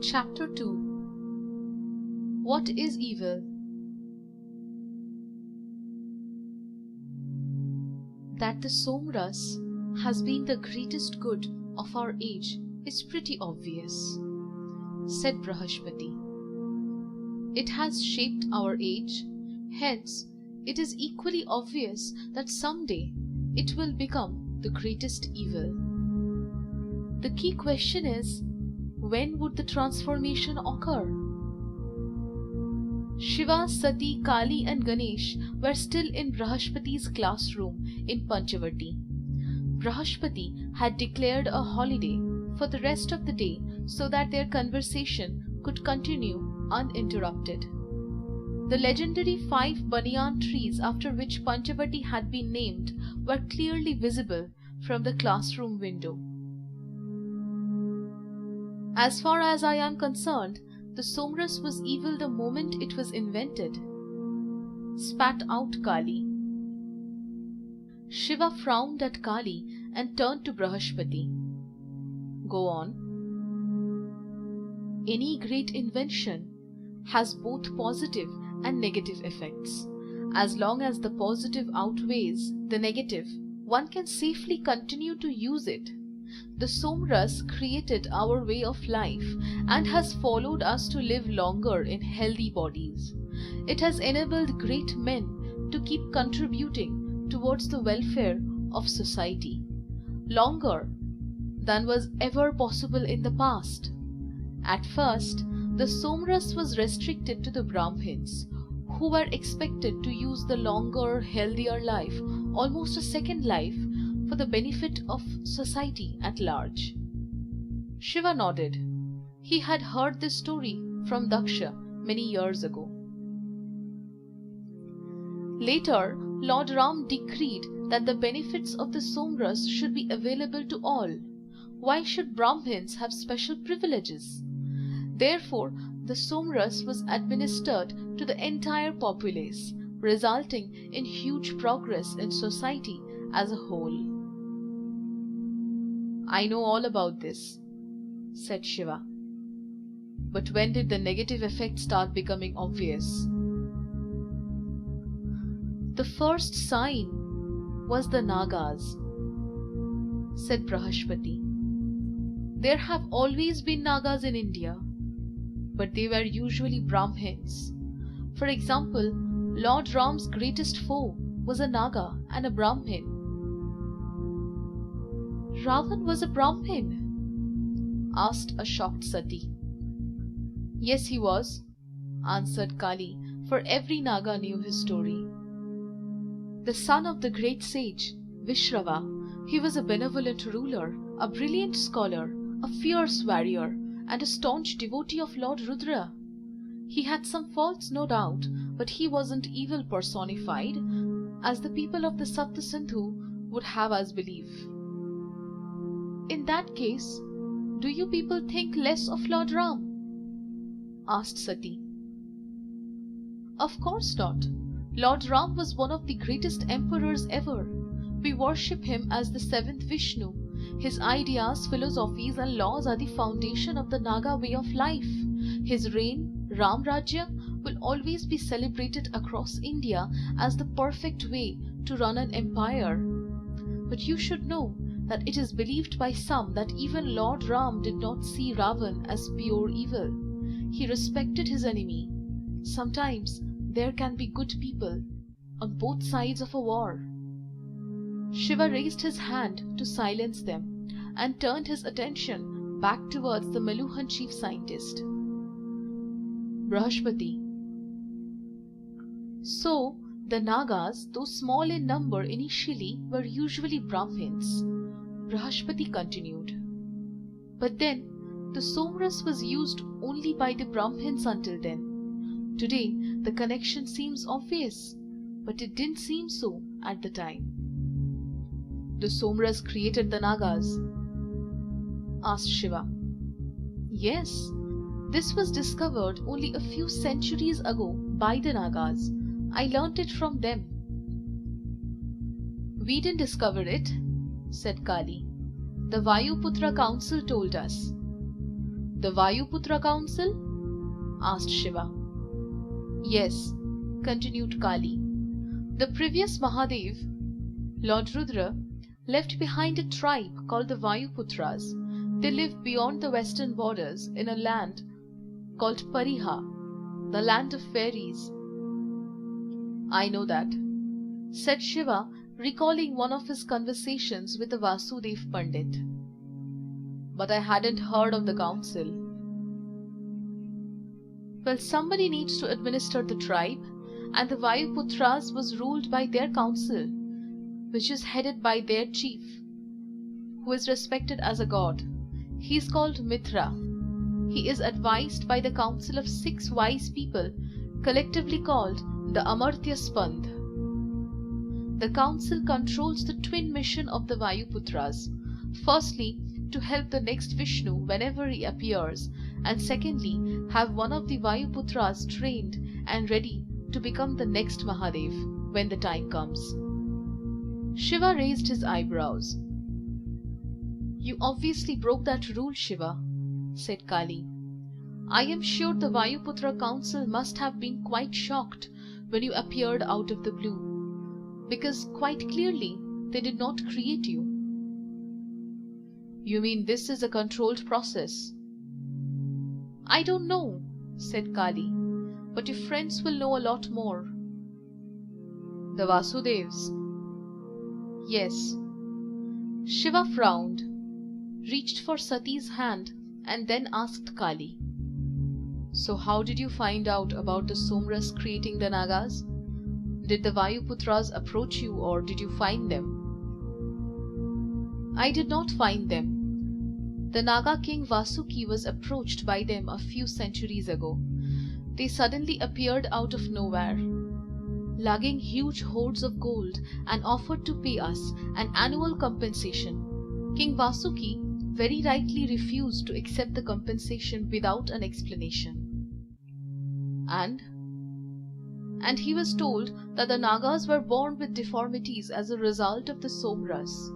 Chapter 2. What is evil? That the Somras has been the greatest good of our age is pretty obvious, said Brahaspati. It has shaped our age, hence it is equally obvious that someday it will become the greatest evil. The key question is, when would the transformation occur? Shiva, Sati, Kali and Ganesh were still in Brahaspati's classroom in Panchavati. Brahaspati had declared a holiday for the rest of the day so that their conversation could continue uninterrupted. The legendary 5 banyan trees after which Panchavati had been named were clearly visible from the classroom window. As far as I am concerned, the Somras was evil the moment it was invented, spat out Kali. Shiva frowned at Kali and turned to Brahaspati. Go on. Any great invention has both positive and negative effects. As long as the positive outweighs the negative, one can safely continue to use it. The Somras created our way of life and has followed us to live longer in healthy bodies. It has enabled great men to keep contributing towards the welfare of society, longer than was ever possible in the past. At first, the Somras was restricted to the Brahmins, who were expected to use the longer, healthier life, almost a second life, for the benefit of society at large. Shiva nodded. He had heard this story from Daksha many years ago. Later, Lord Ram decreed that the benefits of the Somras should be available to all. Why should Brahmins have special privileges? Therefore, the Somras was administered to the entire populace, resulting in huge progress in society as a whole. I know all about this, said Shiva. But when did the negative effects start becoming obvious? The first sign was the Nagas, said Brahaspati. There have always been Nagas in India, but they were usually Brahmins. For example, Lord Ram's greatest foe was a Naga and a Brahmin. Ravan was a Brahmin? Asked a shocked Sati. Yes, he was, answered Kali, for every Naga knew his story. The son of the great sage, Vishrava, he was a benevolent ruler, a brilliant scholar, a fierce warrior, and a staunch devotee of Lord Rudra. He had some faults, no doubt, but he wasn't evil personified, as the people of the Sapta Sindhu would have us believe. In that case, do you people think less of Lord Ram? Asked Sati. Of course not. Lord Ram was one of the greatest emperors ever. We worship him as the 7th Vishnu. His ideas, philosophies and laws are the foundation of the Naga way of life. His reign, Ram Rajya, will always be celebrated across India as the perfect way to run an empire. But you should know that it is believed by some that even Lord Ram did not see Ravan as pure evil. He respected his enemy. Sometimes there can be good people on both sides of a war. Shiva raised his hand to silence them and turned his attention back towards the Meluhan chief scientist. Brahaspati. So, the Nagas, though small in number initially, were usually Brahmins. Brahaspati continued. But then, the Somras was used only by the Brahmins until then. Today, the connection seems obvious, but it didn't seem so at the time. The Somras created the Nagas? Asked Shiva. Yes, this was discovered only a few centuries ago by the Nagas. I learnt it from them. We didn't discover it, said Kali. The Vayuputra council told us. The Vayuputra Council? Asked Shiva. Yes, continued Kali. The previous Mahadev, Lord Rudra, left behind a tribe called the Vayuputras. They live beyond the western borders in a land called Pariha, the land of fairies. I know that, said Shiva, recalling one of his conversations with the Vasudev Pandit. But I hadn't heard of the council. Well, somebody needs to administer the tribe, and the Vayuputras was ruled by their council, which is headed by their chief, who is respected as a god. He is called Mitra. He is advised by the council of 6 wise people, collectively called the Amartya Spandh. The council controls the twin mission of the Vayuputras. Firstly, to help the next Vishnu whenever he appears, and secondly, have one of the Vayuputras trained and ready to become the next Mahadev when the time comes. Shiva raised his eyebrows. You obviously broke that rule, Shiva, said Kali. I am sure the Vayuputra council must have been quite shocked when you appeared out of the blue, because quite clearly they did not create you. You mean this is a controlled process? I don't know, said Kali, but your friends will know a lot more. The Vasudevs? Yes. Shiva frowned, reached for Sati's hand, and then asked Kali. So how did you find out about the Somras creating the Nagas? Did the Vayuputras approach you, or did you find them? I did not find them. The Naga king Vasuki was approached by them a few centuries ago. They suddenly appeared out of nowhere, lugging huge hoards of gold, and offered to pay us an annual compensation. King Vasuki very rightly refused to accept the compensation without an explanation. And he was told that the Nagas were born with deformities as a result of the Somras.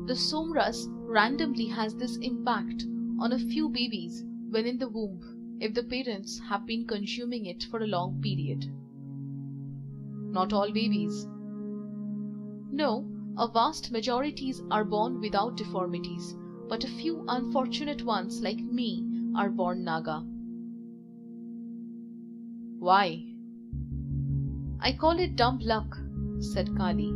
The Somras randomly has this impact on a few babies when in the womb if the parents have been consuming it for a long period. Not all babies. No, a vast majorities are born without deformities, but a few unfortunate ones like me are born Naga. Why? I call it dumb luck, said Kali.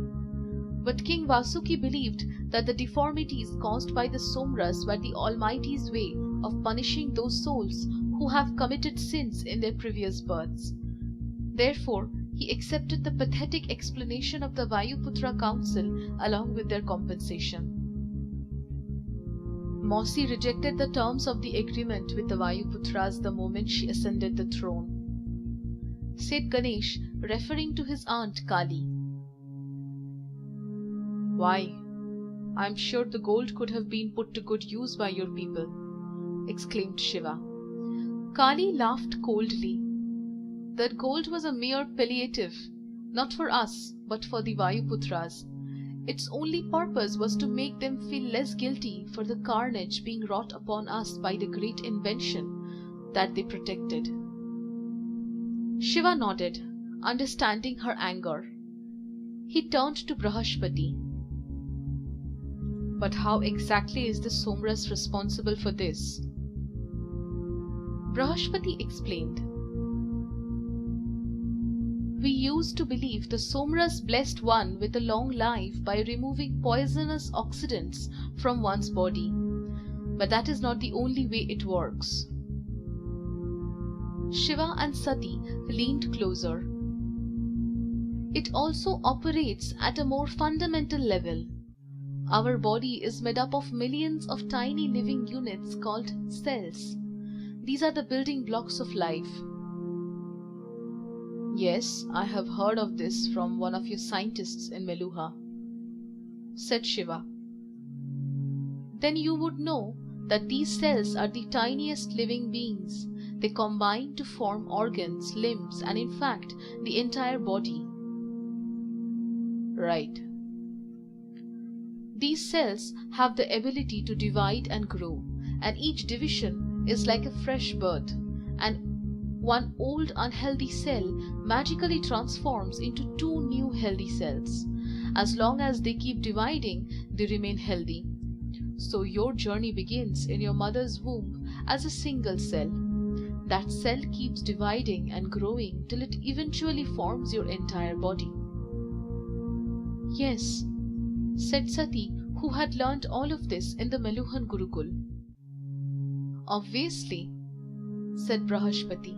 But King Vasuki believed that the deformities caused by the Somras were the Almighty's way of punishing those souls who have committed sins in their previous births. Therefore, he accepted the pathetic explanation of the Vayuputra council along with their compensation. Mausi rejected the terms of the agreement with the Vayuputras the moment she ascended the throne, said Ganesh, referring to his aunt Kali. Why, I am sure the gold could have been put to good use by your people, exclaimed Shiva. Kali laughed coldly. That gold was a mere palliative, not for us, but for the Vayuputras. Its only purpose was to make them feel less guilty for the carnage being wrought upon us by the great invention that they protected. Shiva nodded, understanding her anger. He turned to Brahaspati. But how exactly is the Somras responsible for this? Brahaspati explained. We used to believe the Somras blessed one with a long life by removing poisonous oxidants from one's body. But that is not the only way it works. Shiva and Sati leaned closer. It also operates at a more fundamental level. Our body is made up of millions of tiny living units called cells. These are the building blocks of life. Yes, I have heard of this from one of your scientists in Meluha, said Shiva. Then you would know that these cells are the tiniest living beings. They combine to form organs, limbs, and in fact, the entire body. Right. These cells have the ability to divide and grow, and each division is like a fresh birth, and one old unhealthy cell magically transforms into two new healthy cells. As long as they keep dividing, they remain healthy. So your journey begins in your mother's womb as a single cell. That cell keeps dividing and growing till it eventually forms your entire body. Yes, said Sati, who had learnt all of this in the Meluhan Gurukul. Obviously, said Brahaspati,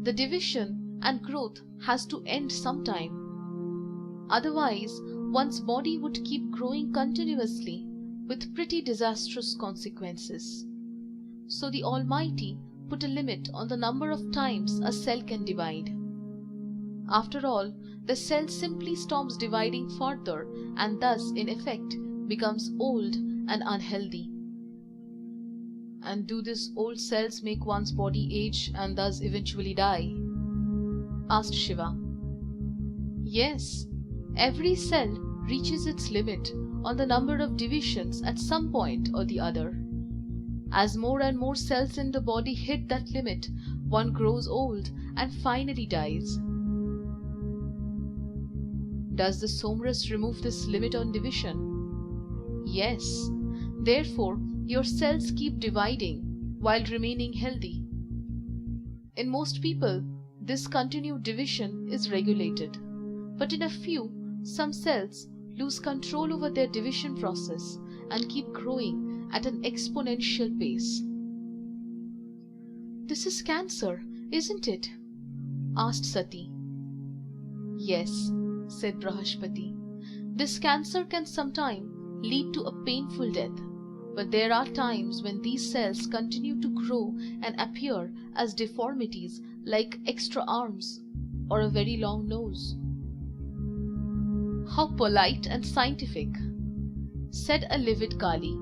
the division and growth has to end sometime. Otherwise, one's body would keep growing continuously with pretty disastrous consequences. So the Almighty put a limit on the number of times a cell can divide. After all, the cell simply stops dividing further and thus, in effect, becomes old and unhealthy. And do these old cells make one's body age and thus eventually die? Asked Shiva. Yes, every cell reaches its limit on the number of divisions at some point or the other. As more and more cells in the body hit that limit, one grows old and finally dies. Does the Somras remove this limit on division? Yes. Therefore, your cells keep dividing while remaining healthy. In most people, this continued division is regulated, but in a few, some cells lose control over their division process and keep growing at an exponential pace. This is cancer, isn't it? Asked Sati. Yes, said Brahaspati. This cancer can sometimes lead to a painful death, but there are times when these cells continue to grow and appear as deformities like extra arms or a very long nose. How polite and scientific, said a livid Kali.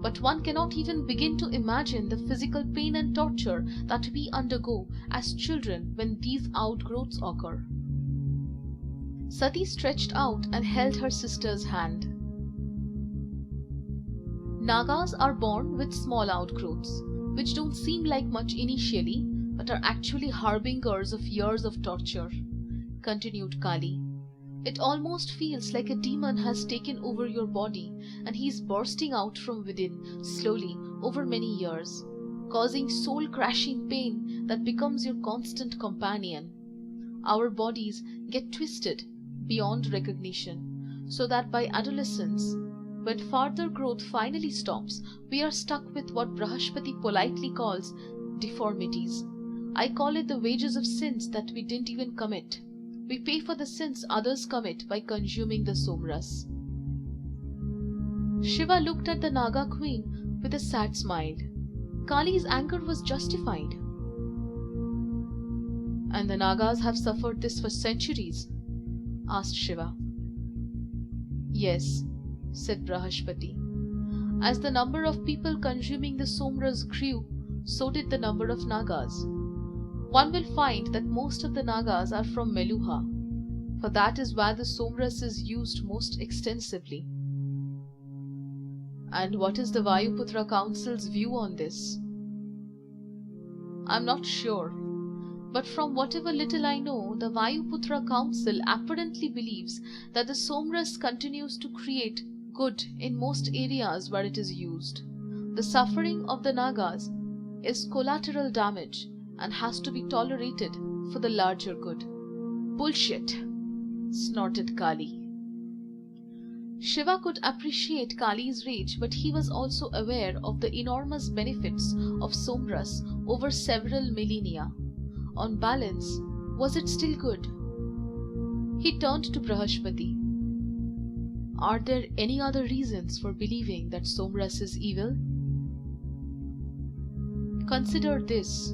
But one cannot even begin to imagine the physical pain and torture that we undergo as children when these outgrowths occur. Sati stretched out and held her sister's hand. Nagas are born with small outgrowths, which don't seem like much initially, but are actually harbingers of years of torture, continued Kali. It almost feels like a demon has taken over your body and he's bursting out from within slowly over many years, causing soul-crashing pain that becomes your constant companion. Our bodies get twisted beyond recognition, so that by adolescence, when further growth finally stops, we are stuck with what Brahaspati politely calls deformities. I call it the wages of sins that we didn't even commit. We pay for the sins others commit by consuming the Somras. Shiva looked at the Naga queen with a sad smile. Kali's anger was justified. And the Nagas have suffered this for centuries? Asked Shiva. Yes, said Brahaspati. As the number of people consuming the Somras grew, so did the number of Nagas. One will find that most of the Nagas are from Meluha, for that is where the Somras is used most extensively. And what is the Vayuputra Council's view on this? I'm not sure, but from whatever little I know, the Vayuputra Council apparently believes that the Somras continues to create good in most areas where it is used. The suffering of the Nagas is collateral damage and has to be tolerated for the larger good. Bullshit, snorted Kali. Shiva could appreciate Kali's rage, but he was also aware of the enormous benefits of Somras over several millennia. On balance, was it still good? He turned to Brahaspati. Are there any other reasons for believing that Somras is evil? Consider this.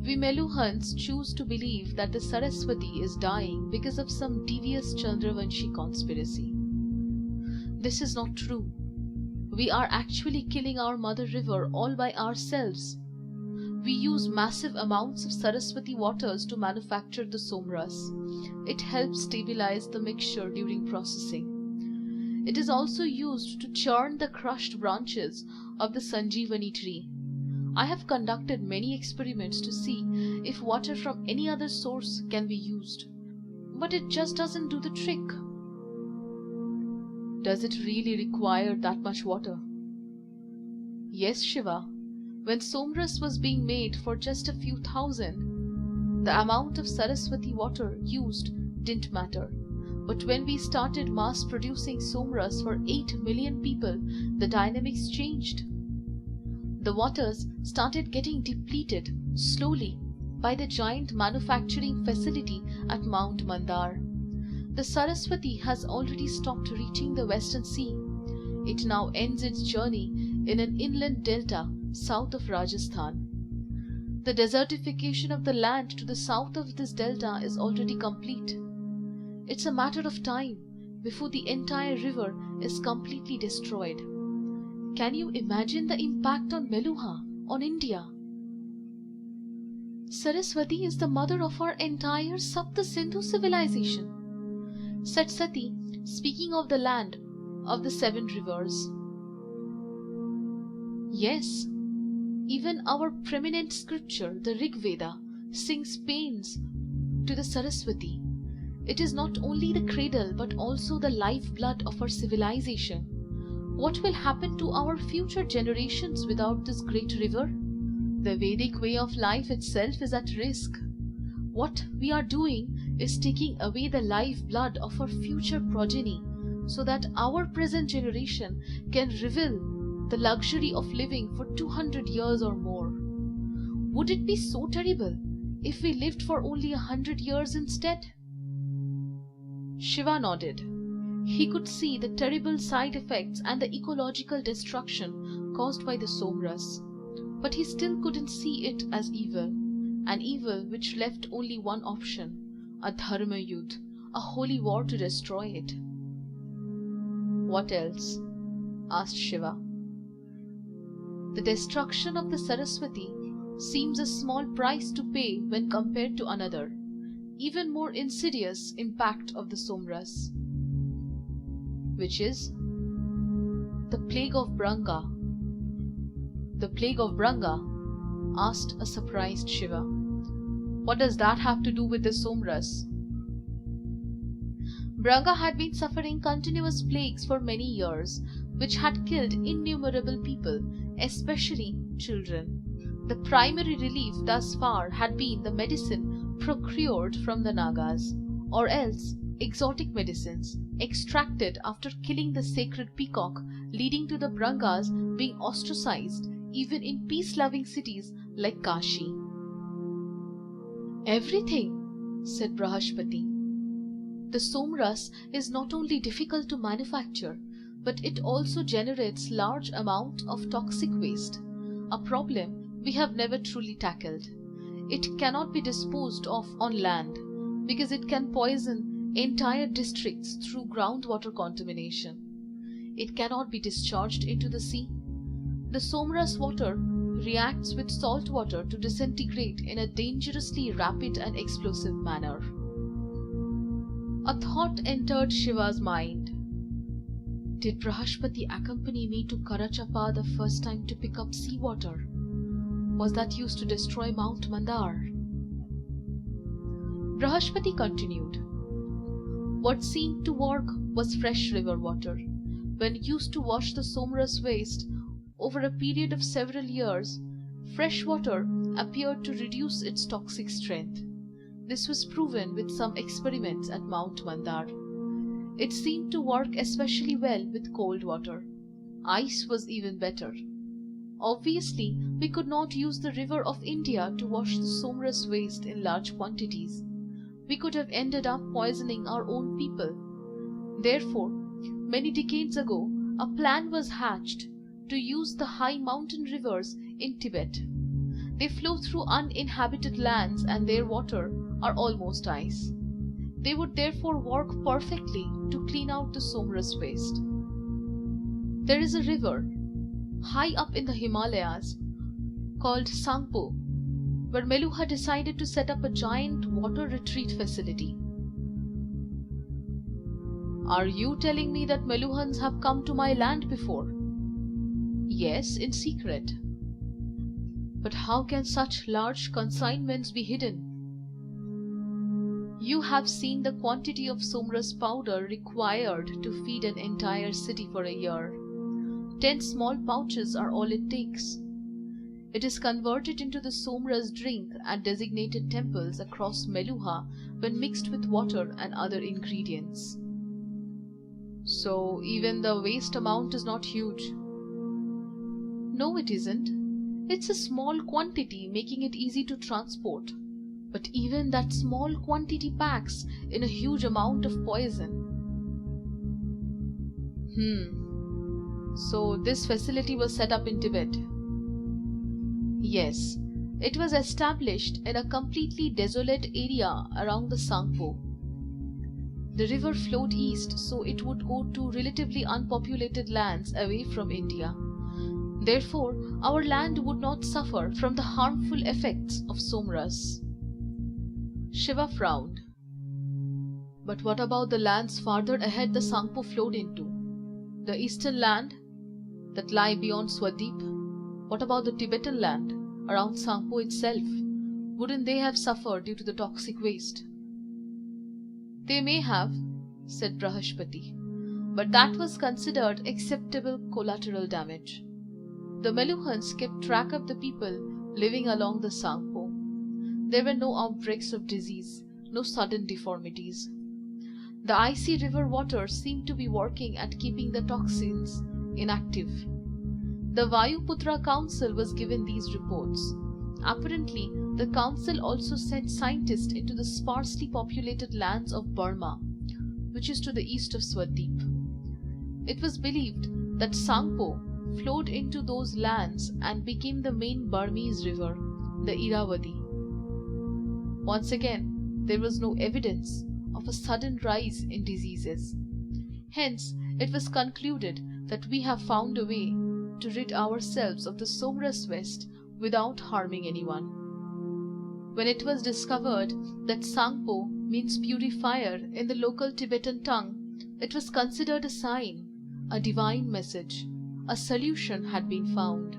We Meluhans choose to believe that the Saraswati is dying because of some devious Chandravanshi conspiracy. This is not true. We are actually killing our mother river all by ourselves. We use massive amounts of Saraswati waters to manufacture the Somras. It helps stabilize the mixture during processing. It is also used to churn the crushed branches of the Sanjeevani tree. I have conducted many experiments to see if water from any other source can be used, but it just doesn't do the trick. Does it really require that much water? Yes, Shiva. When Somras was being made for just a few thousand, the amount of Saraswati water used didn't matter. But when we started mass producing Somras for 8 million people, the dynamics changed. The waters started getting depleted slowly by the giant manufacturing facility at Mount Mandar. The Saraswati has already stopped reaching the Western Sea. It now ends its journey in an inland delta south of Rajasthan. The desertification of the land to the south of this delta is already complete. It's a matter of time before the entire river is completely destroyed. Can you imagine the impact on Meluha, on India? Saraswati is the mother of our entire Sapta Sindhu civilization, said Sati, speaking of the land of the 7 rivers. Yes, even our preeminent scripture, the Rig Veda, sings paeans to the Saraswati. It is not only the cradle but also the lifeblood of our civilization. What will happen to our future generations without this great river? The Vedic way of life itself is at risk. What we are doing is taking away the lifeblood of our future progeny so that our present generation can revel the luxury of living for 200 years or more. Would it be so terrible if we lived for only 100 years instead? Shiva nodded. He could see the terrible side effects and the ecological destruction caused by the Somras, but he still couldn't see it as evil, an evil which left only one option, a dharma yudh, a holy war to destroy it. What else? Asked Shiva. The destruction of the Saraswati seems a small price to pay when compared to another, even more insidious impact of the Somras, which is the plague of Branga. The plague of Branga? Asked a surprised Shiva. What does that have to do with the Somras? Branga had been suffering continuous plagues for many years, which had killed innumerable people, especially children. The primary relief thus far had been the medicine procured from the Nagas, or else exotic medicines extracted after killing the sacred peacock, leading to the Brangas being ostracized even in peace-loving cities like Kashi. Everything, said Brahaspati. The Somras is not only difficult to manufacture, but it also generates large amount of toxic waste, a problem we have never truly tackled. It cannot be disposed of on land because it can poison entire districts through groundwater contamination. It cannot be discharged into the sea. The Somras water reacts with salt water to disintegrate in a dangerously rapid and explosive manner. A thought entered Shiva's mind. Did Brahaspati accompany me to Karachapa the first time to pick up seawater? Was that used to destroy Mount Mandar? Brahaspati continued. What seemed to work was fresh river water. When used to wash the Somras waste over a period of several years, fresh water appeared to reduce its toxic strength. This was proven with some experiments at Mount Mandar. It seemed to work especially well with cold water. Ice was even better. Obviously, we could not use the river of India to wash the Somras waste in large quantities. We could have ended up poisoning our own people. Therefore, many decades ago, a plan was hatched to use the high mountain rivers in Tibet. They flow through uninhabited lands and their water are almost ice. They would therefore work perfectly to clean out the Somras waste. There is a river high up in the Himalayas called Sangpo, where Meluha decided to set up a giant water retreat facility. Are you telling me that Meluhans have come to my land before? Yes, in secret. But how can such large consignments be hidden? You have seen the quantity of somras powder required to feed an entire city for a year. 10 small pouches are all it takes. It is converted into the somras drink at designated temples across Meluha when mixed with water and other ingredients. So even the waste amount is not huge. No, it isn't. It's a small quantity, making it easy to transport. But even that small quantity packs in a huge amount of poison. So this facility was set up in Tibet. Yes, it was established in a completely desolate area around the Sangpo. The river flowed east, so it would go to relatively unpopulated lands away from India. Therefore, our land would not suffer from the harmful effects of somras. Shiva frowned. But what about the lands farther ahead the Sangpo flowed into? The eastern land that lie beyond Swadweep? What about the Tibetan land around Sangpo itself? Wouldn't they have suffered due to the toxic waste? They may have, said Brahaspati, but that was considered acceptable collateral damage. The Meluhans kept track of the people living along the Sangpo. There were no outbreaks of disease, no sudden deformities. The icy river water seemed to be working at keeping the toxins inactive. The Vayuputra Council was given these reports. Apparently, the council also sent scientists into the sparsely populated lands of Burma, which is to the east of Swadweep. It was believed that Sangpo flowed into those lands and became the main Burmese river, the Irrawaddy. Once again, there was no evidence of a sudden rise in diseases. Hence, it was concluded that we have found a way to rid ourselves of the somras waste without harming anyone. When it was discovered that Sangpo means purifier in the local Tibetan tongue, it was considered a sign, a divine message. A solution had been found.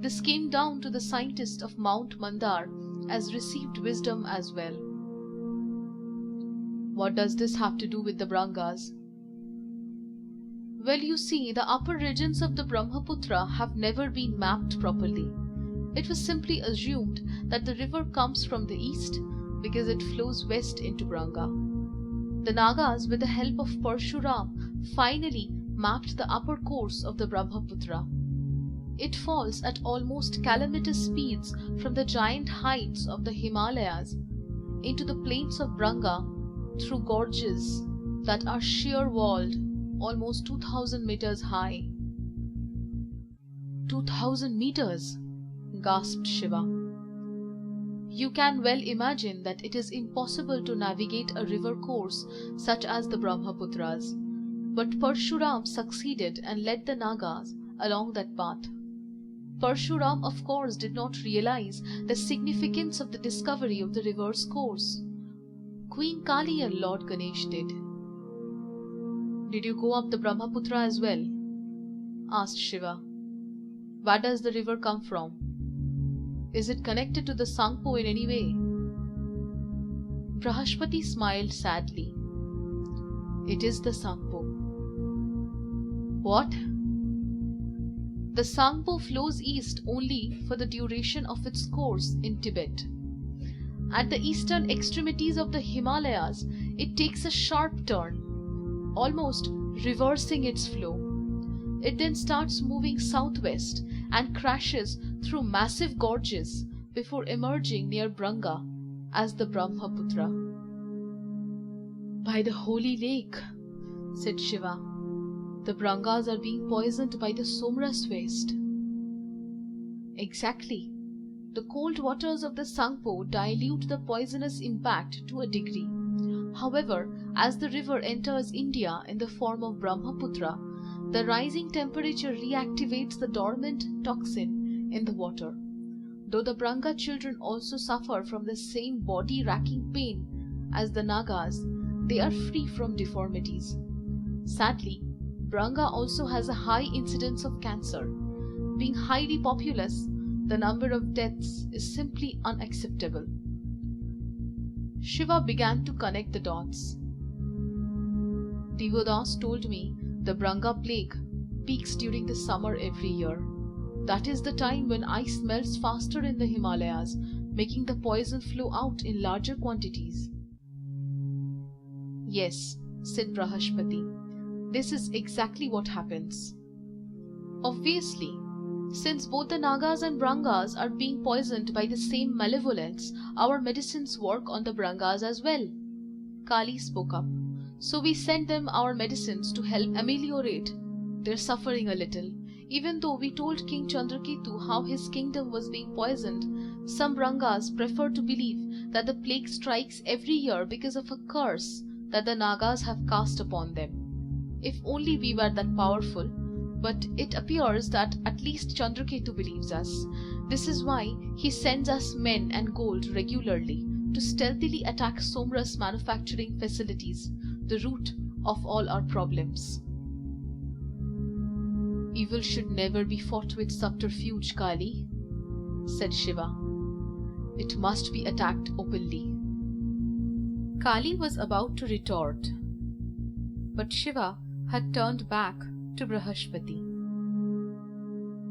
This came down to the scientists of Mount Mandar as received wisdom as well. What does this have to do with the Brangas? Well, you see, the upper regions of the Brahmaputra have never been mapped properly. It was simply assumed that the river comes from the east because it flows west into Branga. The Nagas, with the help of Parshuram, finally mapped the upper course of the Brahmaputra. It falls at almost calamitous speeds from the giant heights of the Himalayas into the plains of Branga through gorges that are sheer-walled, almost 2,000 meters high. 2,000 meters, gasped Shiva. You can well imagine that it is impossible to navigate a river course such as the Brahmaputras. But Parshuram succeeded and led the Nagas along that path. Parshuram, of course, did not realize the significance of the discovery of the river's course. Queen Kali and Lord Ganesh did. Did you go up the Brahmaputra as well? Asked Shiva. Where does the river come from? Is it connected to the Sangpo in any way? Brahaspati smiled sadly. It is the Sangpo. What? The Sangpo flows east only for the duration of its course in Tibet. At the eastern extremities of the Himalayas, it takes a sharp turn, almost reversing its flow. It then starts moving southwest and crashes through massive gorges before emerging near Branga as the Brahmaputra. By the holy lake, said Shiva, the Brangas are being poisoned by the somras waste. Exactly. The cold waters of the Sangpo dilute the poisonous impact to a degree. However, as the river enters India in the form of Brahmaputra, the rising temperature reactivates the dormant toxin in the water. Though the Branga children also suffer from the same body-racking pain as the Nagas, they are free from deformities. Sadly, Branga also has a high incidence of cancer. Being highly populous, The number of deaths is simply unacceptable. Shiva began to connect the dots. Devadas told me the Branga plague peaks during the summer every year. That is the time when ice melts faster in the Himalayas, making the poison flow out in larger quantities. Yes, said Brahaspati, this is exactly what happens. Obviously, since both the Nagas and Brangas are being poisoned by the same malevolence, our medicines work on the Brangas as well. Kali spoke up. So we sent them our medicines to help ameliorate their suffering a little. Even though we told King Chandraketu how his kingdom was being poisoned, some Brangas prefer to believe that the plague strikes every year because of a curse that the Nagas have cast upon them. If only we were that powerful, but it appears that at least Chandraketu believes us. This is why he sends us men and gold regularly to stealthily attack Somras manufacturing facilities, the root of all our problems. Evil should never be fought with subterfuge, Kali, said Shiva. It must be attacked openly. Kali was about to retort, but Shiva had turned back to Brahaspati.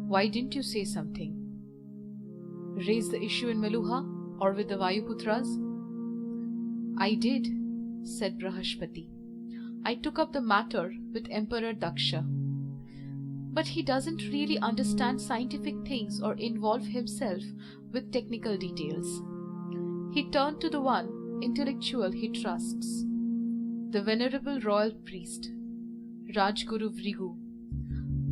Why didn't you say something? Raise the issue in Meluha or with the Vayuputras? I did, said Brahaspati. I took up the matter with Emperor Daksha. But he doesn't really understand scientific things or involve himself with technical details. He turned to the one intellectual he trusts, the venerable royal priest, Rajguru Vrigu.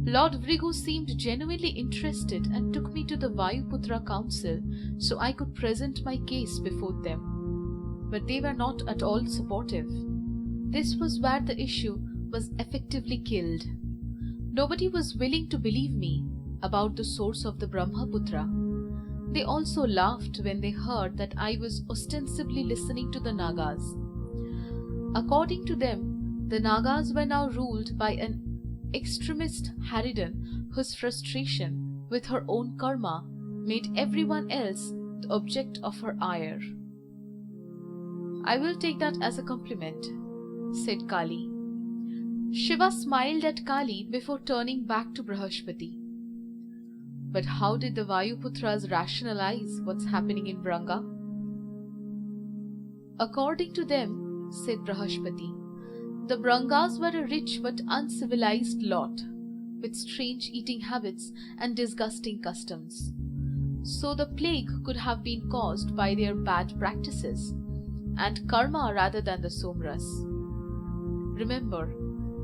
Lord Vrigu seemed genuinely interested and took me to the Vayuputra council so I could present my case before them. But they were not at all supportive. This was where the issue was effectively killed. Nobody was willing to believe me about the source of the Brahmaputra. They also laughed when they heard that I was ostensibly listening to the Nagas. According to them, the Nagas were now ruled by an extremist harridan whose frustration with her own karma made everyone else the object of her ire. I will take that as a compliment, said Kali. Shiva smiled at Kali before turning back to Brahaspati. But how did the Vayuputras rationalize what's happening in Branga? According to them, said Brahaspati, the Brangas were a rich but uncivilized lot, with strange eating habits and disgusting customs. So the plague could have been caused by their bad practices, and karma rather than the Somras. Remember,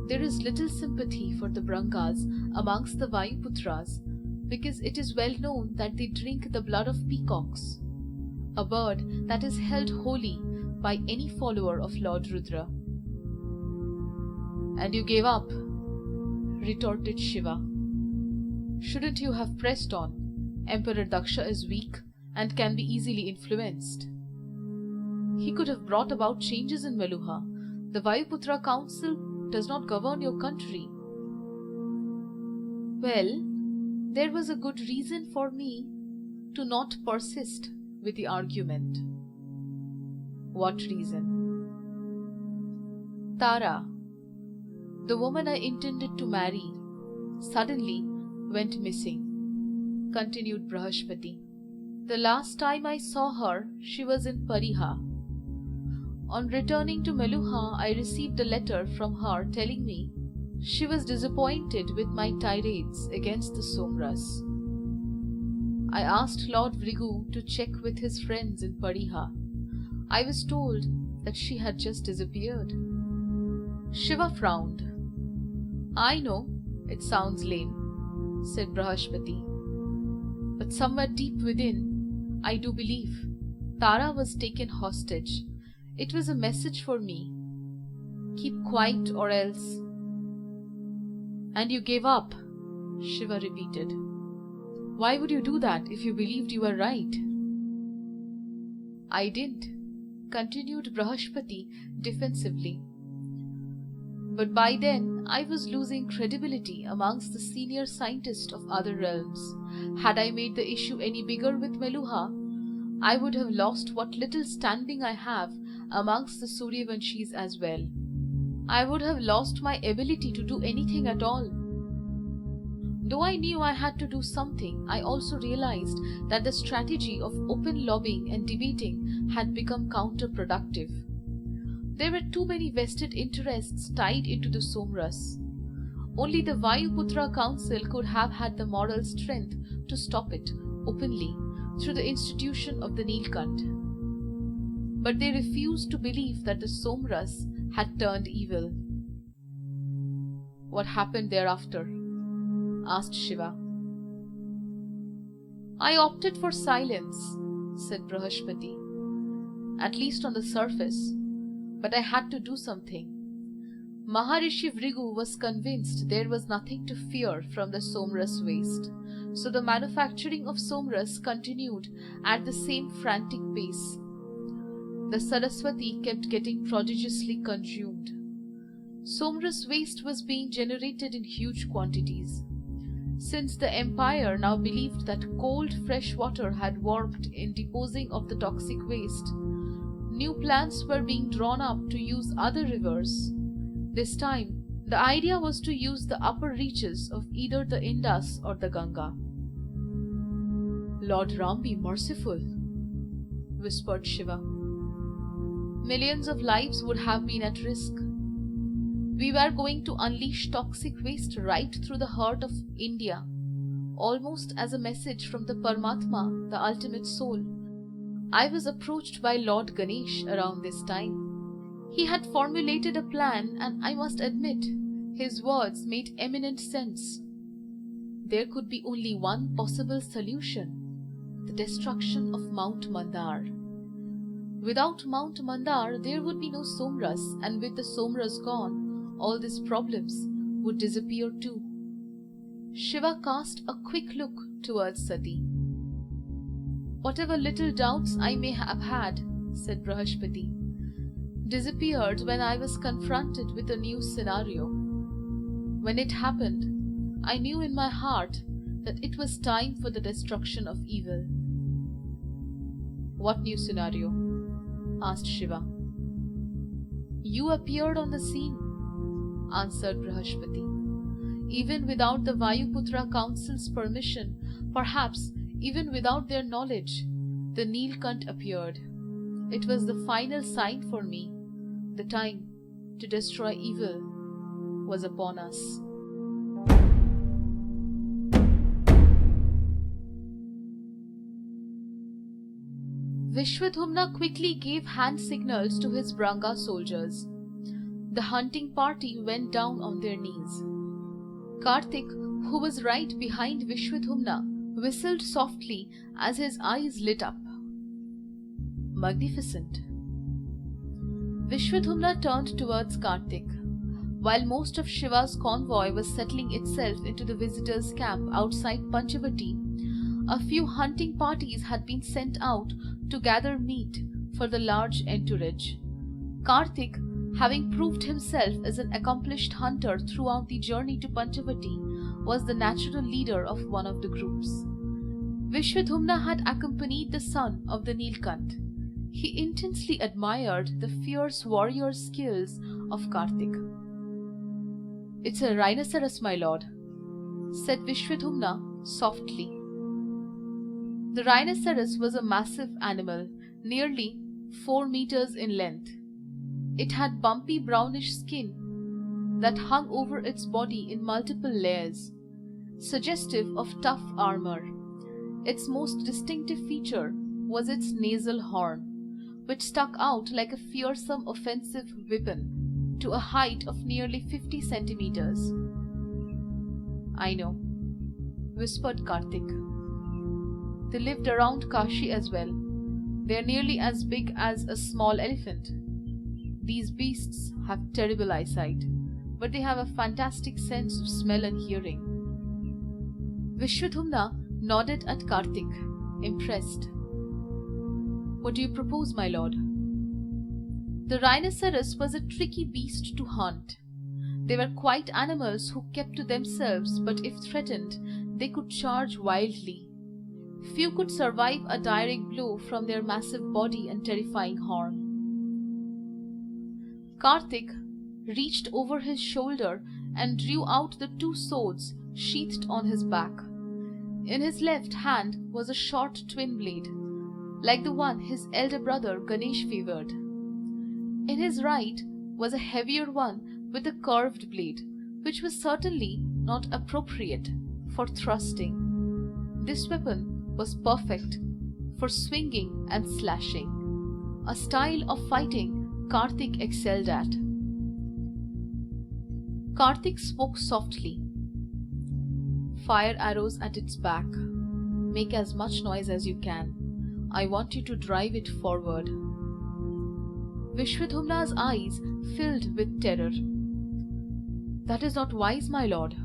there is little sympathy for the Brangas amongst the Vayuputras because it is well known that they drink the blood of peacocks, a bird that is held holy by any follower of Lord Rudra. And you gave up, retorted Shiva. Shouldn't you have pressed on? Emperor Daksha is weak and can be easily influenced. He could have brought about changes in Meluha. The Vayuputra Council does not govern your country. Well, there was a good reason for me to not persist with the argument. What reason? Tara, the woman I intended to marry, suddenly went missing, continued Brahaspati. The last time I saw her, she was in Pariha. On returning to Meluha, I received a letter from her telling me she was disappointed with my tirades against the Somras. I asked Lord Vrigu to check with his friends in Pariha. I was told that she had just disappeared. Shiva frowned. I know, it sounds lame, said Brahaspati. But somewhere deep within, I do believe Tara was taken hostage. It was a message for me. Keep quiet or else. And you gave up, Shiva repeated. Why would you do that if you believed you were right? I didn't, continued Brahaspati defensively. But by then, I was losing credibility amongst the senior scientists of other realms. Had I made the issue any bigger with Meluha, I would have lost what little standing I have amongst the Suryavanshis as well. I would have lost my ability to do anything at all. Though I knew I had to do something, I also realized that the strategy of open lobbying and debating had become counterproductive. There were too many vested interests tied into the Somras. Only the Vayuputra Council could have had the moral strength to stop it openly through the institution of the Nilkant. But they refused to believe that the Somras had turned evil. What happened thereafter? Asked Shiva. I opted for silence, said Brihaspati, at least on the surface, but I had to do something. Maharishi Vrigu was convinced there was nothing to fear from the Somras waste, so the manufacturing of Somras continued at the same frantic pace. The Saraswati kept getting prodigiously consumed. Somras waste was being generated in huge quantities. Since the empire now believed that cold fresh water had worked in disposing of the toxic waste, new plans were being drawn up to use other rivers. This time, the idea was to use the upper reaches of either the Indus or the Ganga. Lord Ram be merciful, whispered Shiva. Millions of lives would have been at risk. We were going to unleash toxic waste right through the heart of India, almost as a message from the Paramatma, the ultimate soul. I was approached by Lord Ganesh around this time. He had formulated a plan, and I must admit, his words made eminent sense. There could be only one possible solution: the destruction of Mount Mandar. Without Mount Mandar, there would be no Somras, and with the Somras gone, all these problems would disappear too. Shiva cast a quick look towards Sati. Whatever little doubts I may have had, said Brihaspati, disappeared when I was confronted with a new scenario. When it happened, I knew in my heart that it was time for the destruction of evil. What new scenario? Asked Shiva. You appeared on the scene, answered Brihaspati. Even without the Vayuputra Council's permission, perhaps even without their knowledge, the Nilkant appeared. It was the final sign for me. The time to destroy evil was upon us. Vishwadhumna quickly gave hand signals to his Branga soldiers. The hunting party went down on their knees. Kartik, who was right behind Vishwadhumna, whistled softly as his eyes lit up. Magnificent. Vishwadhumna turned towards Kartik. While most of Shiva's convoy was settling itself into the visitors' camp outside Panchavati, a few hunting parties had been sent out to gather meat for the large entourage. Kartik, having proved himself as an accomplished hunter throughout the journey to Panchavati, was the natural leader of one of the groups. Vishwadhumna had accompanied the son of the Nilkant. He intensely admired the fierce warrior skills of Kartik. "It's a rhinoceros, my lord," said Vishwadhumna softly. The rhinoceros was a massive animal, nearly 4 meters in length. It had bumpy brownish skin that hung over its body in multiple layers, suggestive of tough armor. Its most distinctive feature was its nasal horn, which stuck out like a fearsome offensive weapon to a height of nearly 50 centimeters. "I know," whispered Kartik. "They lived around Kashi as well. They are nearly as big as a small elephant. These beasts have terrible eyesight, but they have a fantastic sense of smell and hearing." Vishwadhumna nodded at Kartik, impressed. "What do you propose, my lord?" The rhinoceros was a tricky beast to hunt. They were quiet animals who kept to themselves, but if threatened, they could charge wildly. Few could survive a direct blow from their massive body and terrifying horn. Karthik reached over his shoulder and drew out the two swords sheathed on his back. In his left hand was a short twin blade, like the one his elder brother Ganesh favored. In his right was a heavier one with a curved blade, which was certainly not appropriate for thrusting. This weapon was perfect for swinging and slashing, a style of fighting Karthik excelled at. Karthik spoke softly. "Fire arrows at its back. Make as much noise as you can. I want you to drive it forward." Vishwadhumna's eyes filled with terror. "That is not wise, my lord.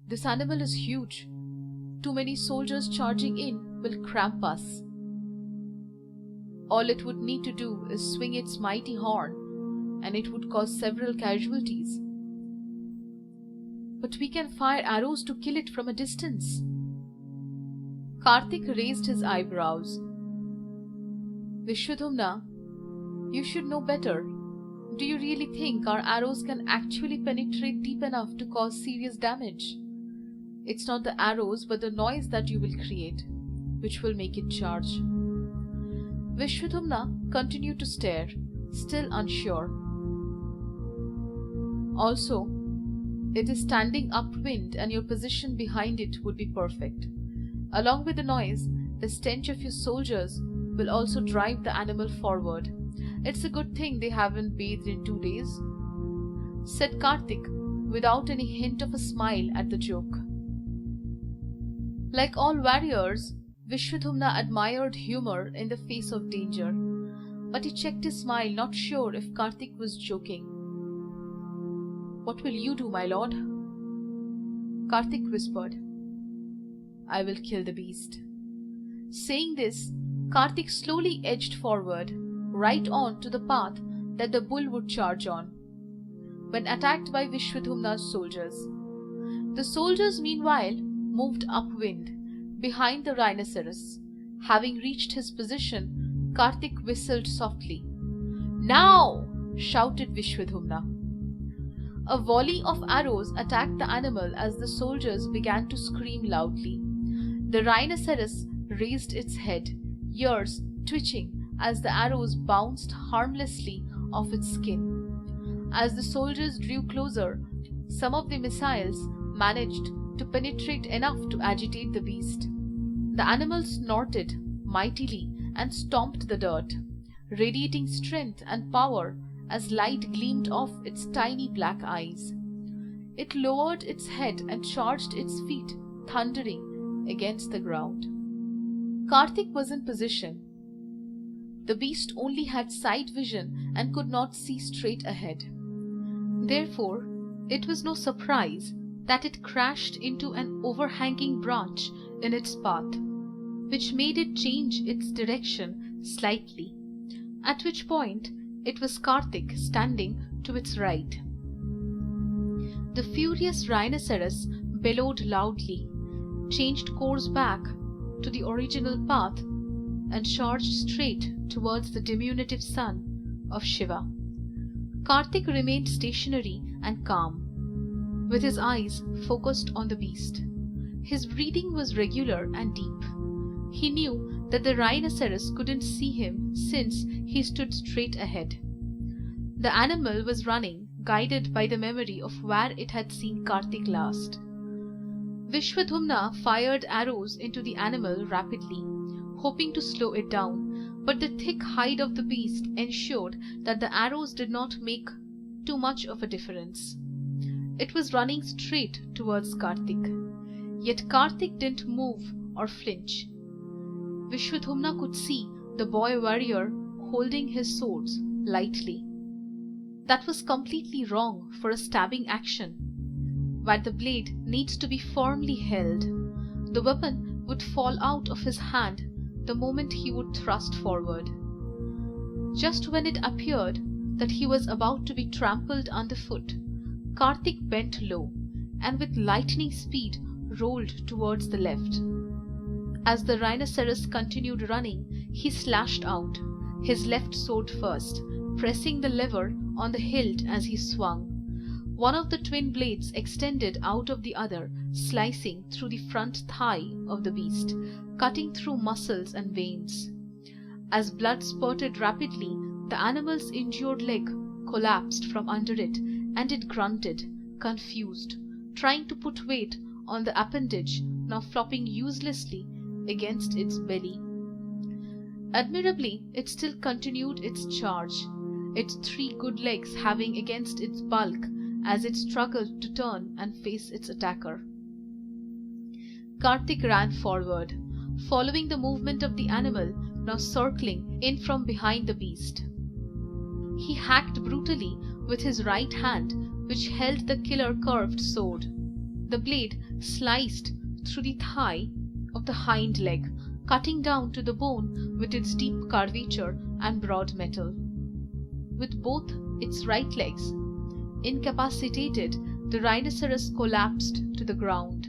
This animal is huge. Too many soldiers charging in will cramp us. All it would need to do is swing its mighty horn, and it would cause several casualties. But we can fire arrows to kill it from a distance." Karthik raised his eyebrows. "Vishwadhumna, you should know better. Do you really think our arrows can actually penetrate deep enough to cause serious damage? It's not the arrows but the noise that you will create, which will make it charge." Vishwadhumna continued to stare, still unsure. "Also, it is standing upwind and your position behind it would be perfect. Along with the noise, the stench of your soldiers will also drive the animal forward. It's a good thing they haven't bathed in 2 days," said Karthik without any hint of a smile at the joke. Like all warriors, Vishwadhumna admired humor in the face of danger, but he checked his smile, not sure if Karthik was joking. "What will you do, my lord?" Karthik whispered. "I will kill the beast." Saying this, Karthik slowly edged forward, right on to the path that the bull would charge on, when attacked by Vishwadhumna's soldiers. The soldiers, meanwhile, moved upwind, behind the rhinoceros. Having reached his position, Karthik whistled softly. "Now!" shouted Vishwadhumna. A volley of arrows attacked the animal as the soldiers began to scream loudly. The rhinoceros raised its head, ears twitching as the arrows bounced harmlessly off its skin. As the soldiers drew closer, some of the missiles managed to penetrate enough to agitate the beast. The animal snorted mightily and stomped the dirt, radiating strength and power as light gleamed off its tiny black eyes. It lowered its head and charged its feet, thundering against the ground. Karthik was in position. The beast only had sight vision and could not see straight ahead. Therefore, it was no surprise that it crashed into an overhanging branch in its path, which made it change its direction slightly, at which point it was Karthik standing to its right. The furious rhinoceros bellowed loudly, changed course back to the original path, and charged straight towards the diminutive son of Shiva. Karthik remained stationary and calm, with his eyes focused on the beast. His breathing was regular and deep. He knew that the rhinoceros couldn't see him since he stood straight ahead. The animal was running, guided by the memory of where it had seen Karthik last. Vishwadhumna fired arrows into the animal rapidly, hoping to slow it down, but the thick hide of the beast ensured that the arrows did not make too much of a difference. It was running straight towards Karthik, yet Karthik didn't move or flinch. Vishwadhumna could see the boy warrior holding his swords lightly. That was completely wrong for a stabbing action, where the blade needs to be firmly held. The weapon would fall out of his hand the moment he would thrust forward. Just when it appeared that he was about to be trampled underfoot, Karthik bent low and with lightning speed rolled towards the left. As the rhinoceros continued running, he slashed out, his left sword first, pressing the lever on the hilt as he swung. One of the twin blades extended out of the other, slicing through the front thigh of the beast, cutting through muscles and veins. As blood spurted rapidly, the animal's injured leg collapsed from under it, and it grunted, confused, trying to put weight on the appendage now flopping uselessly against its belly. Admirably, it still continued its charge, its 3 good legs having against its bulk as it struggled to turn and face its attacker. Karthik ran forward, following the movement of the animal, now circling in from behind the beast. He hacked brutally with his right hand, which held the killer curved sword. The blade sliced through the thigh of the hind leg, cutting down to the bone with its deep curvature and broad metal. With both its right legs incapacitated, the rhinoceros collapsed to the ground,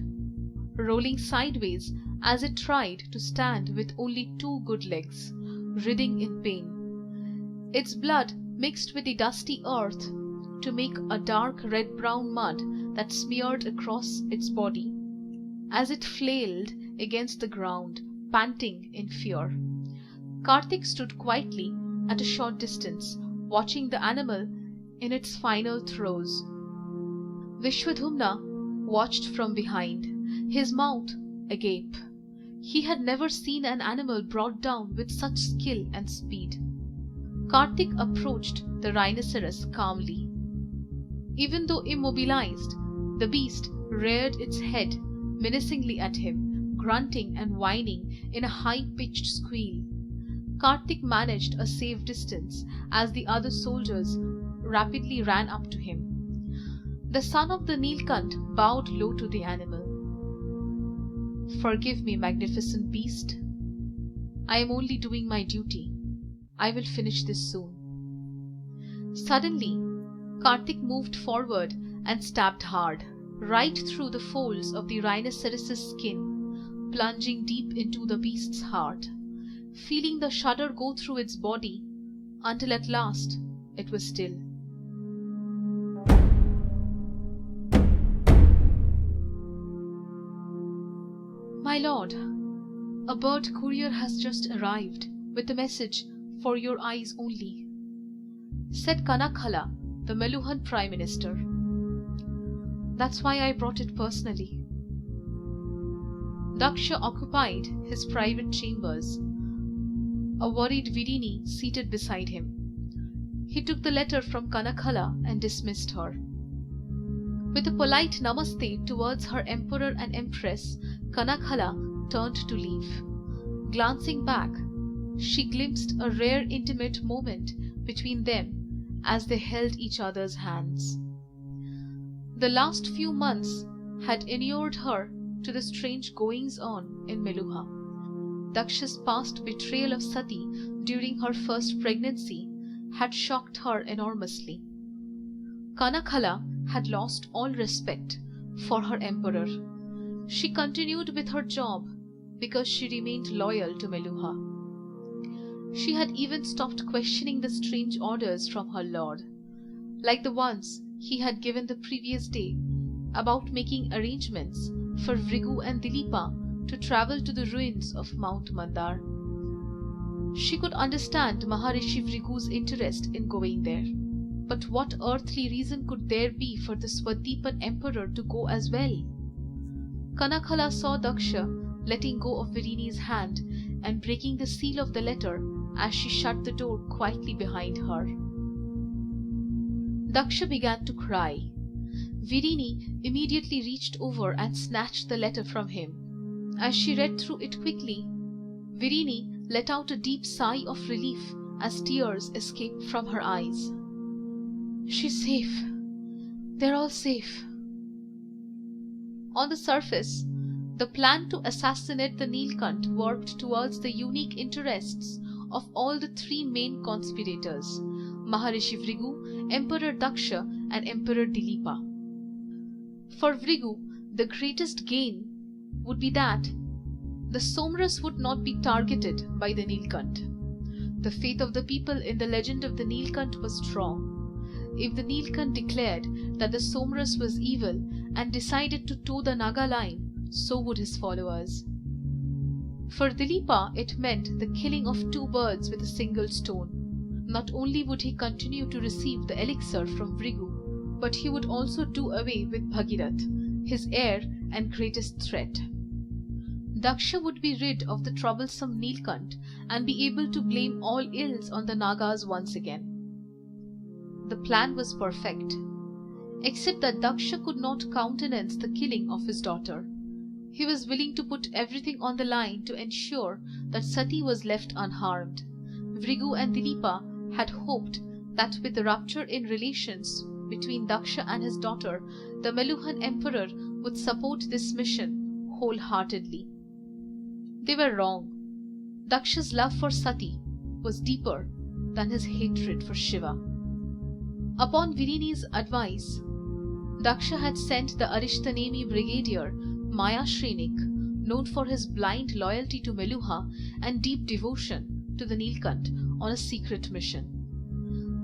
rolling sideways as it tried to stand with only 2 good legs, writhing in pain. Its blood mixed with the dusty earth to make a dark red-brown mud that smeared across its body as it flailed against the ground, panting in fear. Karthik stood quietly at a short distance, watching the animal in its final throes. Vishwadhumna watched from behind, his mouth agape. He had never seen an animal brought down with such skill and speed. Karthik approached the rhinoceros calmly. Even though immobilized, the beast reared its head menacingly at him, grunting and whining in a high-pitched squeal. Karthik managed a safe distance as the other soldiers rapidly ran up to him. The son of the Nilkant bowed low to the animal. "Forgive me, magnificent beast. I am only doing my duty. I will finish this soon." Suddenly, Karthik moved forward and stabbed hard, right through the folds of the rhinoceros's skin, plunging deep into the beast's heart, feeling the shudder go through its body, until at last it was still. "My lord, a bird courier has just arrived with a message for your eyes only," said Kanakhala, the Meluhan Prime Minister. "That's why I brought it personally." Daksha occupied his private chambers, a worried Virini seated beside him. He took the letter from Kanakhala and dismissed her. With a polite namaste towards her emperor and empress, Kanakhala turned to leave. Glancing back, she glimpsed a rare intimate moment between them as they held each other's hands. The last few months had inured her to the strange goings-on in Meluha. Daksha's past betrayal of Sati during her first pregnancy had shocked her enormously. Kanakhala had lost all respect for her emperor. She continued with her job because she remained loyal to Meluha. She had even stopped questioning the strange orders from her lord, like the ones he had given the previous day about making arrangements for Vrigu and Dilipa to travel to the ruins of Mount Mandar. She could understand Maharishi Vrigu's interest in going there, but what earthly reason could there be for the Swadeepan emperor to go as well? Kanakhala saw Daksha letting go of Virini's hand and breaking the seal of the letter as she shut the door quietly behind her. Daksha began to cry. Virini immediately reached over and snatched the letter from him. As she read through it quickly, Virini let out a deep sigh of relief as tears escaped from her eyes. "She's safe. They're all safe." On the surface, the plan to assassinate the Nilkant worked towards the unique interests of all the 3 main conspirators, Maharishi Vrigu, Emperor Daksha, and Emperor Dilipa. For Vrigu, the greatest gain would be that the Somras would not be targeted by the Nilkant. The faith of the people in the legend of the Nilkant was strong. If the Nilkant declared that the Somras was evil and decided to toe the Naga line, so would his followers. For Dilipa, it meant the killing of two birds with a single stone. Not only would he continue to receive the elixir from Vrigu, but he would also do away with Bhagirath, his heir and greatest threat. Daksha would be rid of the troublesome Nilkant and be able to blame all ills on the Nagas once again. The plan was perfect, except that Daksha could not countenance the killing of his daughter. He was willing to put everything on the line to ensure that Sati was left unharmed. Vrigu and Dilipa had hoped that with the rupture in relations between Daksha and his daughter, the Meluhan emperor would support this mission wholeheartedly. They were wrong. Daksha's love for Sati was deeper than his hatred for Shiva. Upon Virini's advice, Daksha had sent the Arishtanemi brigadier Maya Shrenik, known for his blind loyalty to Meluha and deep devotion to the Nilkant, on a secret mission.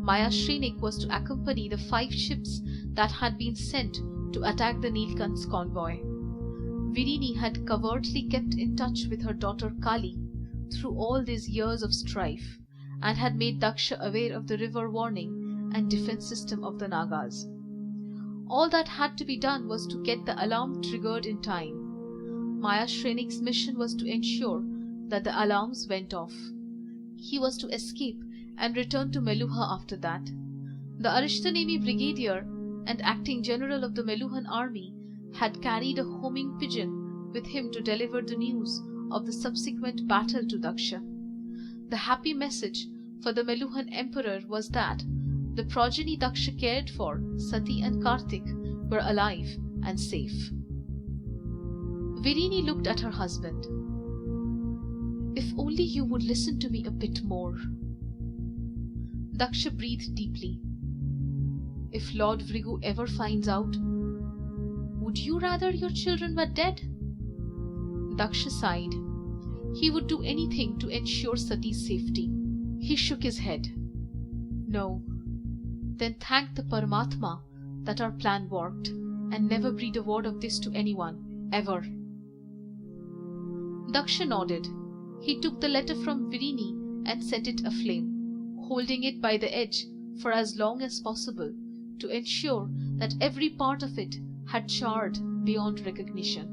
Maya Shrenik was to accompany the 5 ships that had been sent to attack the Nilkant's convoy. Virini had covertly kept in touch with her daughter Kali through all these years of strife and had made Daksha aware of the river warning and defense system of the Nagas. All that had to be done was to get the alarm triggered in time. Maya Shrenik's mission was to ensure that the alarms went off. He was to escape and return to Meluha after that. The Arishtanemi brigadier and acting general of the Meluhan army had carried a homing pigeon with him to deliver the news of the subsequent battle to Daksha. The happy message for the Meluhan emperor was that the progeny Daksha cared for, Sati and Kartik, were alive and safe. Virini looked at her husband. "If only you would listen to me a bit more." Daksha breathed deeply. "If Lord Vrigu ever finds out, would you rather your children were dead?" Daksha sighed. He would do anything to ensure Sati's safety. He shook his head. "No." "Then thank the Paramatma that our plan worked, and never breathe a word of this to anyone, ever." Daksha nodded. He took the letter from Virini and set it aflame, holding it by the edge for as long as possible to ensure that every part of it had charred beyond recognition.